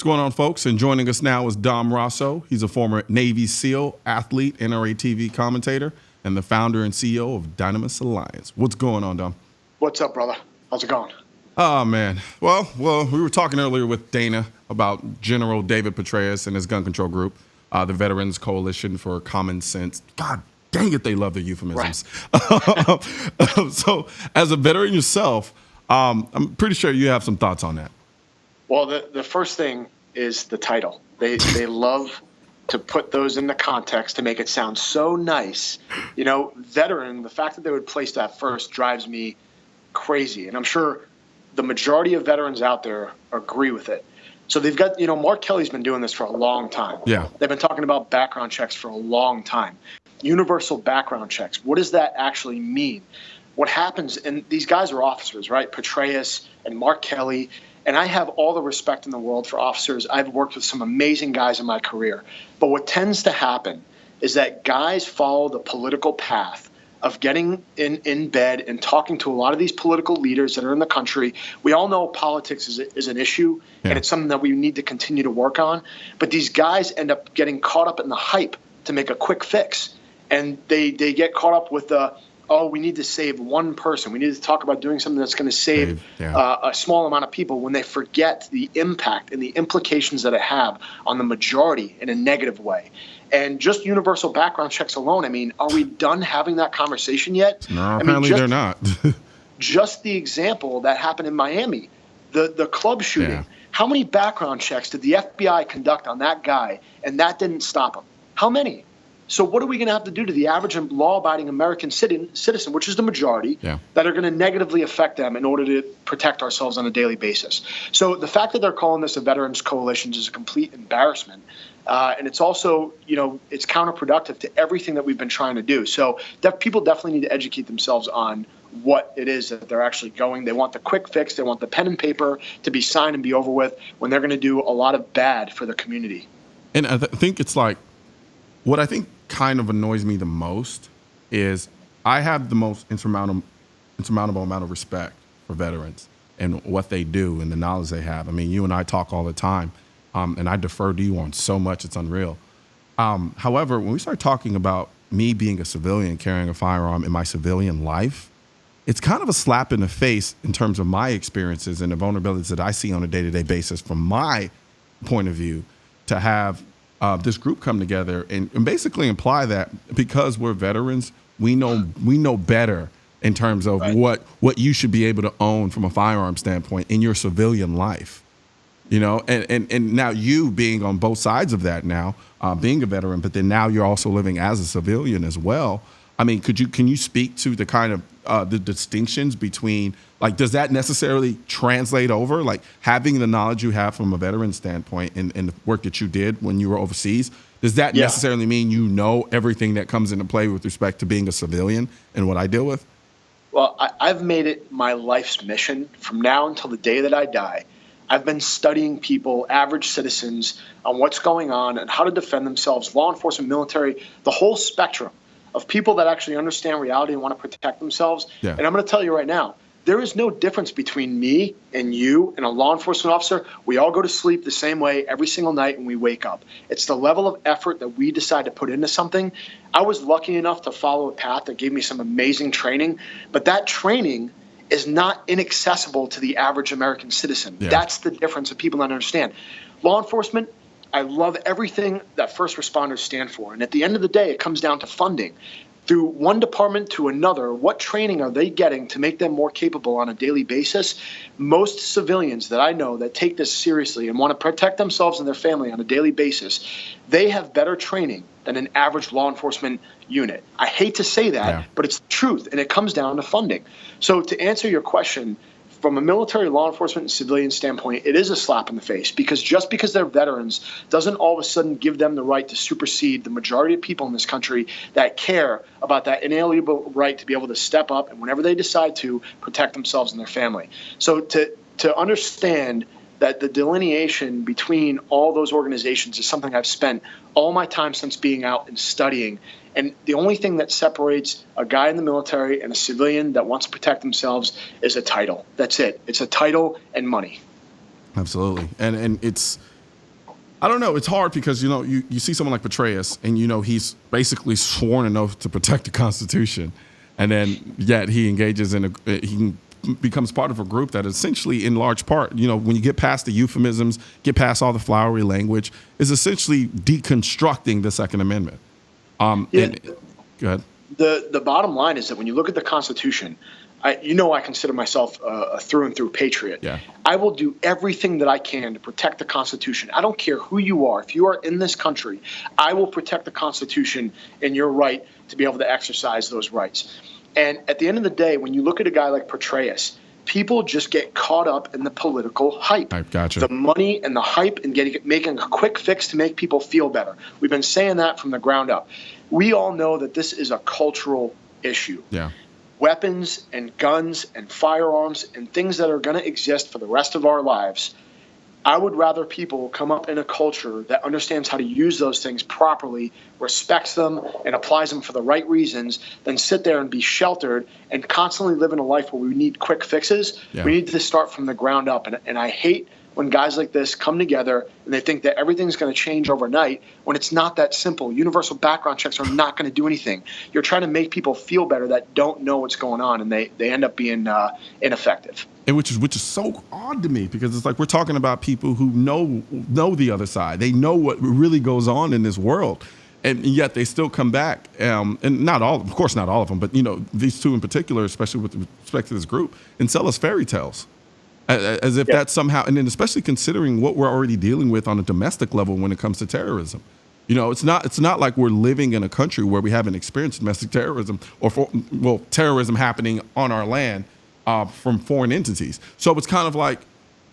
What's going on, folks? And joining us now is Dom Raso. He's a former Navy SEAL, athlete, NRATV commentator, and the founder and CEO of Dynamis Alliance. What's going on, Dom? What's up, brother? How's it going? Oh, man. Well, we were talking earlier with Dana about General David Petraeus and his gun control group, the Veterans Coalition for Common Sense. God dang it, they love their euphemisms. Right. So, as a veteran yourself, I'm pretty sure you have some thoughts on that. Well, the first thing is the title. They love to put those in the context to make it sound so nice. You know, veteran, the fact that they would place that first drives me crazy. And I'm sure the majority of veterans out there agree with it. So they've got, Mark Kelly's been doing this for a long time. Yeah. They've been talking about background checks for a long time. Universal background checks. What does that actually mean? What happens, and these guys are officers, right? Petraeus and Mark Kelly. And I have all the respect in the world for officers. I've worked with some amazing guys in my career. But what tends to happen is that guys follow the political path of getting in bed and talking to a lot of these political leaders that are in the country. We all know politics is an issue, and it's something that we need to continue to work on. But these guys end up getting caught up in the hype to make a quick fix. And they get caught up with the, we need to save one person. We need to talk about doing something that's going to save a small amount of people, when they forget the impact and the implications that it have on the majority in a negative way. And just universal background checks alone, I mean, are we done having that conversation yet? No, apparently they're not. Just the example that happened in Miami, the club shooting. Yeah. How many background checks did the FBI conduct on that guy, and that didn't stop him? How many? So what are we going to have to do to the average law-abiding American citizen, which is the majority, that are going to negatively affect them in order to protect ourselves on a daily basis? So the fact that they're calling this a veterans coalition is a complete embarrassment. And it's also, it's counterproductive to everything that we've been trying to do. So people definitely need to educate themselves on what it is that they're actually going. They want the quick fix. They want the pen and paper to be signed and be over with, when they're going to do a lot of bad for the community. And I think it's like, what I think kind of annoys me the most is I have the most insurmountable amount of respect for veterans and what they do and the knowledge they have. I mean, you and I talk all the time, and I defer to you on so much, it's unreal. However, when we start talking about me being a civilian carrying a firearm in my civilian life, it's kind of a slap in the face in terms of my experiences and the vulnerabilities that I see on a day-to-day basis from my point of view, to have this group come together and basically imply that because we're veterans, we know better in terms of what you should be able to own from a firearm standpoint in your civilian life. And now you being on both sides of that now, being a veteran, but then now you're also living as a civilian as well. I mean, can you speak to the kind of the distinctions between, like, does that necessarily translate over, like having the knowledge you have from a veteran standpoint and the work that you did when you were overseas? Does that necessarily mean you know everything that comes into play with respect to being a civilian and what I deal with? Well, I've made it my life's mission from now until the day that I die. I've been studying people, average citizens, on what's going on and how to defend themselves, law enforcement, military, the whole spectrum of people that actually understand reality and want to protect themselves. Yeah. And I'm going to tell you right now, there is no difference between me and you and a law enforcement officer. We all go to sleep the same way every single night when we wake up. It's the level of effort that we decide to put into something. I was lucky enough to follow a path that gave me some amazing training, but that training is not inaccessible to the average American citizen. Yeah. That's the difference that people don't understand. Law enforcement, I love everything that first responders stand for. And at the end of the day, it comes down to funding. Through one department to another, what training are they getting to make them more capable on a daily basis? Most civilians that I know that take this seriously and want to protect themselves and their family on a daily basis, they have better training than an average law enforcement unit. I hate to say that, but it's the truth, and it comes down to funding. So to answer your question, from a military, law enforcement, and civilian standpoint, it is a slap in the face, because just because they're veterans doesn't all of a sudden give them the right to supersede the majority of people in this country that care about that inalienable right to be able to step up and, whenever they decide to, protect themselves and their family. So to understand that the delineation between all those organizations is something I've spent all my time since being out and studying. And the only thing that separates a guy in the military and a civilian that wants to protect themselves is a title. That's it. It's a title and money. Absolutely. And it's I don't know. It's hard because, you see someone like Petraeus and, he's basically sworn an oath to protect the Constitution. And then yet he engages he becomes part of a group that essentially, in large part, when you get past the euphemisms, get past all the flowery language, is essentially deconstructing the Second Amendment. Go ahead. The bottom line is that when you look at the Constitution, I consider myself a through and through patriot. Yeah. I will do everything that I can to protect the Constitution. I don't care who you are. If you are in this country, I will protect the Constitution and your right to be able to exercise those rights. And at the end of the day, when you look at a guy like Petraeus, people just get caught up in the political hype. Gotcha. The money and the hype and making a quick fix to make people feel better. We've been saying that from the ground up. We all know that this is a cultural issue. Yeah. Weapons and guns and firearms and things that are going to exist for the rest of our lives. I would rather people come up in a culture that understands how to use those things properly, respects them, and applies them for the right reasons than sit there and be sheltered and constantly live in a life where we need quick fixes. Yeah. We need to start from the ground up. And I hate when guys like this come together and they think that everything's going to change overnight when it's not that simple. Universal background checks are not going to do anything. You're trying to make people feel better that don't know what's going on, and they end up being ineffective. And which is so odd to me, because it's like we're talking about people who know the other side. They know what really goes on in this world, and yet they still come back. And not all, of course, not all of them, but these two in particular, especially with respect to this group, and sell us fairy tales. As if that's somehow, and then especially considering what we're already dealing with on a domestic level when it comes to terrorism. It's not like we're living in a country where we haven't experienced domestic terrorism or terrorism happening on our land from foreign entities. So it's kind of like,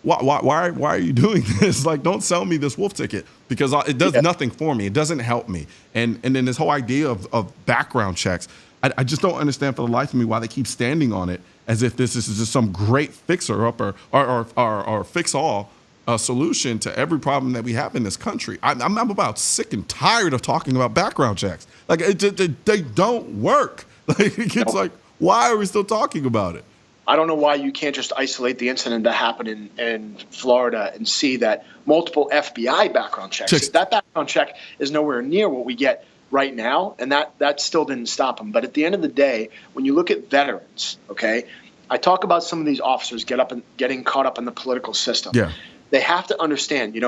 why are you doing this? Like, don't sell me this wolf ticket, because it does nothing for me. It doesn't help me. And then this whole idea of background checks, I just don't understand for the life of me why they keep standing on it as if this is just some great fixer-upper or fix-all solution to every problem that we have in this country. I'm about sick and tired of talking about background checks. Like, they don't work. Like, it's like, why are we still talking about it? I don't know why you can't just isolate the incident that happened in Florida and see that multiple FBI background checks. That background check is nowhere near what we get right now, and that still didn't stop them. But at the end of the day, when you look at veterans, okay, I talk about some of these officers getting caught up in the political system. Yeah. They have to understand,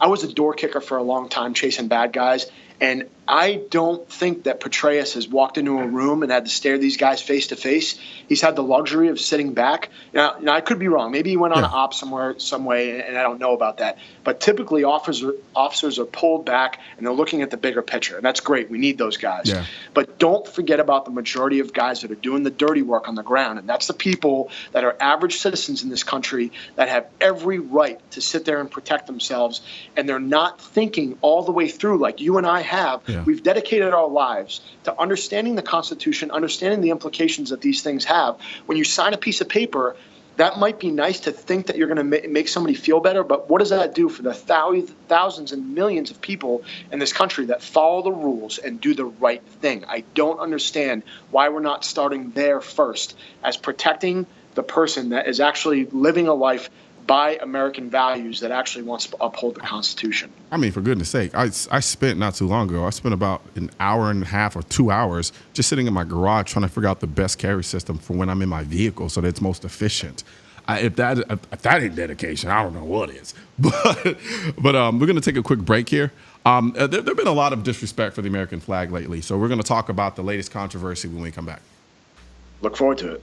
I was a door kicker for a long time chasing bad guys, and I don't think that Petraeus has walked into a room and had to stare these guys face to face. He's had the luxury of sitting back. Now I could be wrong. Maybe he went on an op somewhere, some way, and I don't know about that. But typically, officers are pulled back and they're looking at the bigger picture, and that's great. We need those guys. Yeah. But don't forget about the majority of guys that are doing the dirty work on the ground, and that's the people that are average citizens in this country that have every right to sit there and protect themselves, and they're not thinking all the way through like you and I have. Yeah. We've dedicated our lives to understanding the Constitution, understanding the implications that these things have. When you sign a piece of paper, that might be nice to think that you're going to make somebody feel better, but what does that do for the thousands and millions of people in this country that follow the rules and do the right thing? I don't understand why we're not starting there first, as protecting the person that is actually living a life by American values that actually wants to uphold the Constitution. I mean, for goodness sake, I spent not too long ago, I spent about an hour and a half or 2 hours just sitting in my garage trying to figure out the best carry system for when I'm in my vehicle so that it's most efficient. If that ain't dedication, I don't know what is. But we're going to take a quick break here. There have been a lot of disrespect for the American flag lately, so we're going to talk about the latest controversy when we come back. Look forward to it.